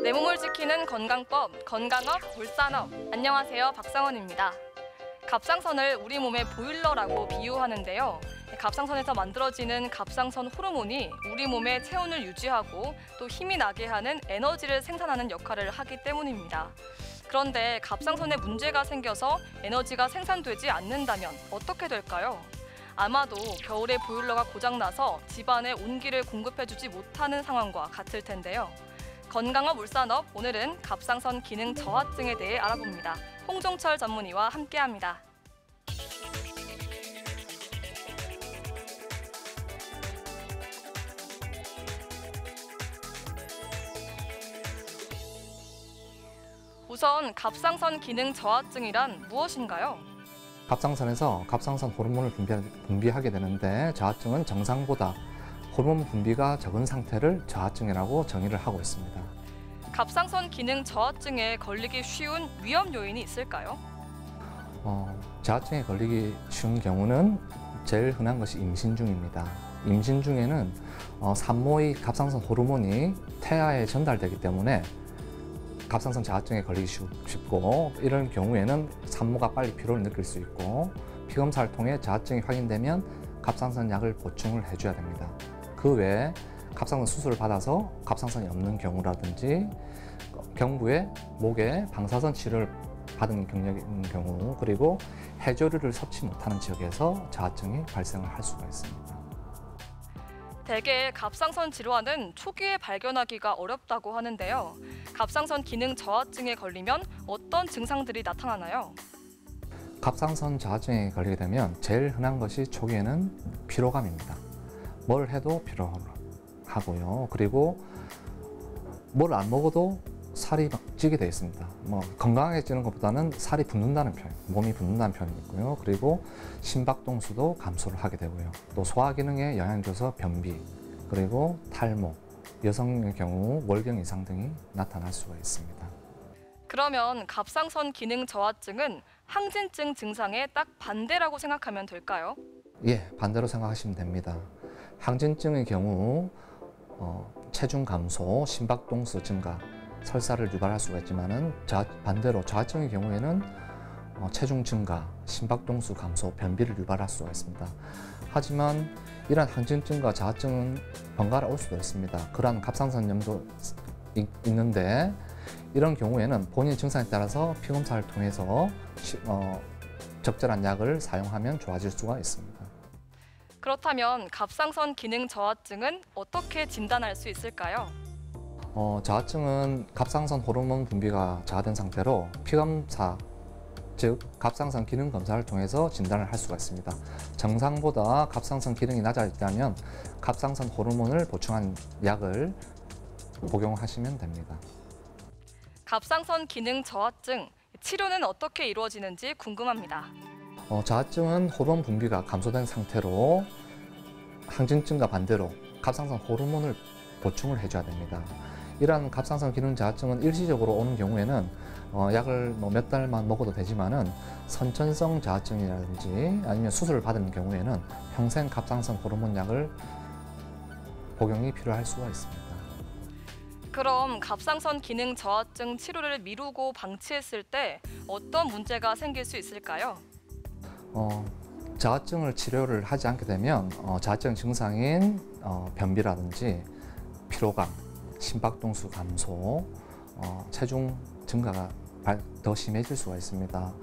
내 몸을 지키는 건강법, 건강업, 물산업. 안녕하세요, 박상원입니다. 갑상선을 우리 몸의 보일러라고 비유하는데요. 갑상선에서 만들어지는 갑상선 호르몬이 우리 몸의 체온을 유지하고 또 힘이 나게 하는 에너지를 생산하는 역할을 하기 때문입니다. 그런데 갑상선에 문제가 생겨서 에너지가 생산되지 않는다면 어떻게 될까요? 아마도 겨울에 보일러가 고장나서 집안에 온기를 공급해주지 못하는 상황과 같을 텐데요. 건강업 물산업, 오늘은 갑상선 기능 저하증에 대해 알아봅니다. 홍종철 전문의와 함께합니다. 우선 갑상선 기능 저하증이란 무엇인가요? 갑상선에서 갑상선 호르몬을 분비하게 되는데 저하증은 정상보다 호르몬 분비가 적은 상태를 저하증이라고 정의를 하고 있습니다. 갑상선 기능 저하증에 걸리기 쉬운 위험 요인이 있을까요? 저하증에 걸리기 쉬운 경우는 제일 흔한 것이 임신 중입니다. 임신 중에는 산모의 갑상선 호르몬이 태아에 전달되기 때문에 갑상선 저하증에 걸리기 쉽고, 이런 경우에는 산모가 빨리 피로를 느낄 수 있고, 피검사를 통해 저하증이 확인되면 갑상선 약을 보충을 해줘야 됩니다. 그 외에 갑상선 수술을 받아서 갑상선이 없는 경우라든지 경부에 목에 방사선 치료를 받은 경력이 있는 경우, 그리고 해조류를 섭취 못하는 지역에서 저하증이 발생을 할 수가 있습니다. 대개 갑상선 질환은 초기에 발견하기가 어렵다고 하는데요. 갑상선 기능 저하증에 걸리면 어떤 증상들이 나타나나요? 갑상선 저하증에 걸리게 되면 제일 흔한 것이 초기에는 피로감입니다. 뭘 해도 피로하고요. 그리고 뭘 안 먹어도 살이 막 찌게 되어 있습니다. 건강하게 찌는 것보다는 살이 붓는다는 표현, 몸이 붓는다는 표현이 있고요. 그리고 심박동수도 감소를 하게 되고요. 또 소화 기능에 영향을 줘서 변비, 그리고 탈모, 여성의 경우 월경 이상 등이 나타날 수가 있습니다. 그러면 갑상선 기능 저하증은 항진증 증상의 딱 반대라고 생각하면 될까요? 예, 반대로 생각하시면 됩니다. 항진증의 경우 체중 감소, 심박동수 증가, 설사를 유발할 수가 있지만은 반대로 저하증의 경우에는 체중 증가, 심박동수 감소, 변비를 유발할 수가 있습니다. 하지만 이러한 항진증과 저하증은 번갈아 올 수도 있습니다. 그러한 갑상선염도 있는데, 이런 경우에는 본인 증상에 따라서 피검사를 통해서 적절한 약을 사용하면 좋아질 수가 있습니다. 그렇다면 갑상선 기능 저하증은 어떻게 진단할 수 있을까요? 저하증은 갑상선 호르몬 분비가 저하된 상태로 피검사, 즉 갑상선 기능 검사를 통해서 진단을 할 수가 있습니다. 정상보다 갑상선 기능이 낮아졌다면 갑상선 호르몬을 보충한 약을 복용하시면 됩니다. 갑상선 기능 저하증, 치료는 어떻게 이루어지는지 궁금합니다. 저하증은 호르몬 분비가 감소된 상태로 항진증과 반대로 갑상선 호르몬을 보충을 해줘야 됩니다. 이러한 갑상선 기능 저하증은 일시적으로 오는 경우에는 약을 몇 달만 먹어도 되지만은 선천성 저하증이라든지 아니면 수술을 받은 경우에는 평생 갑상선 호르몬 약을 복용이 필요할 수가 있습니다. 그럼 갑상선 기능 저하증 치료를 미루고 방치했을 때 어떤 문제가 생길 수 있을까요? 저하증을 치료를 하지 않게 되면 저하증 증상인 변비라든지 피로감, 심박동수 감소, 체중 증가가 더 심해질 수가 있습니다.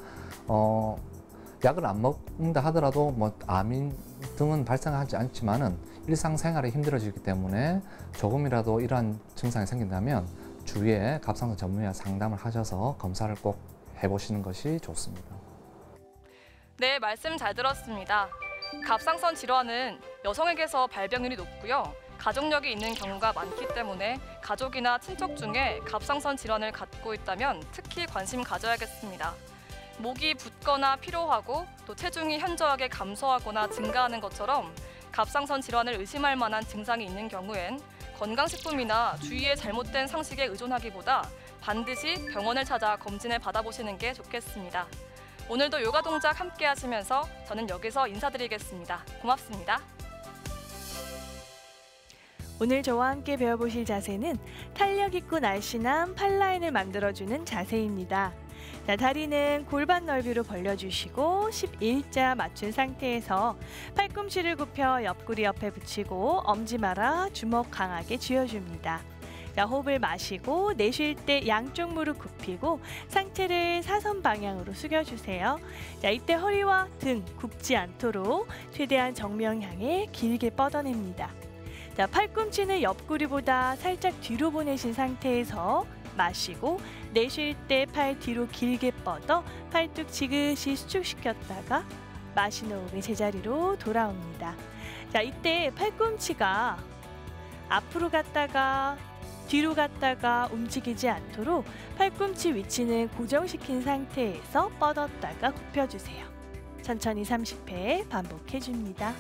약을 안 먹는다 하더라도 암 등은 발생하지 않지만은 일상생활이 힘들어지기 때문에 조금이라도 이러한 증상이 생긴다면 주위에 갑상선 전문의와 상담을 하셔서 검사를 꼭 해보시는 것이 좋습니다. 네, 말씀 잘 들었습니다. 갑상선 질환은 여성에게서 발병률이 높고요. 가족력이 있는 경우가 많기 때문에 가족이나 친척 중에 갑상선 질환을 갖고 있다면 특히 관심 가져야겠습니다. 목이 붓거나 피로하고 또 체중이 현저하게 감소하거나 증가하는 것처럼 갑상선 질환을 의심할 만한 증상이 있는 경우엔 건강식품이나 주위의 잘못된 상식에 의존하기보다 반드시 병원을 찾아 검진을 받아보시는 게 좋겠습니다. 오늘도 요가 동작 함께 하시면서 저는 여기서 인사드리겠습니다. 고맙습니다. 오늘 저와 함께 배워보실 자세는 탄력 있고 날씬한 팔라인을 만들어주는 자세입니다. 자, 다리는 골반 넓이로 벌려주시고 11자 맞춘 상태에서 팔꿈치를 굽혀 옆구리 옆에 붙이고 엄지 말아 주먹 강하게 쥐어줍니다. 자, 호흡을 마시고 내쉴 때 양쪽 무릎 굽히고 상체를 사선 방향으로 숙여주세요. 자, 이때 허리와 등 굽지 않도록 최대한 정면 향해 길게 뻗어냅니다. 자, 팔꿈치는 옆구리보다 살짝 뒤로 보내신 상태에서 마시고 내쉴 때 팔 뒤로 길게 뻗어 팔뚝 지그시 수축시켰다가 마신 호흡에 제자리로 돌아옵니다. 자, 이때 팔꿈치가 앞으로 갔다가 뒤로 갔다가 움직이지 않도록 팔꿈치 위치는 고정시킨 상태에서 뻗었다가 굽혀주세요. 천천히 30회 반복해줍니다.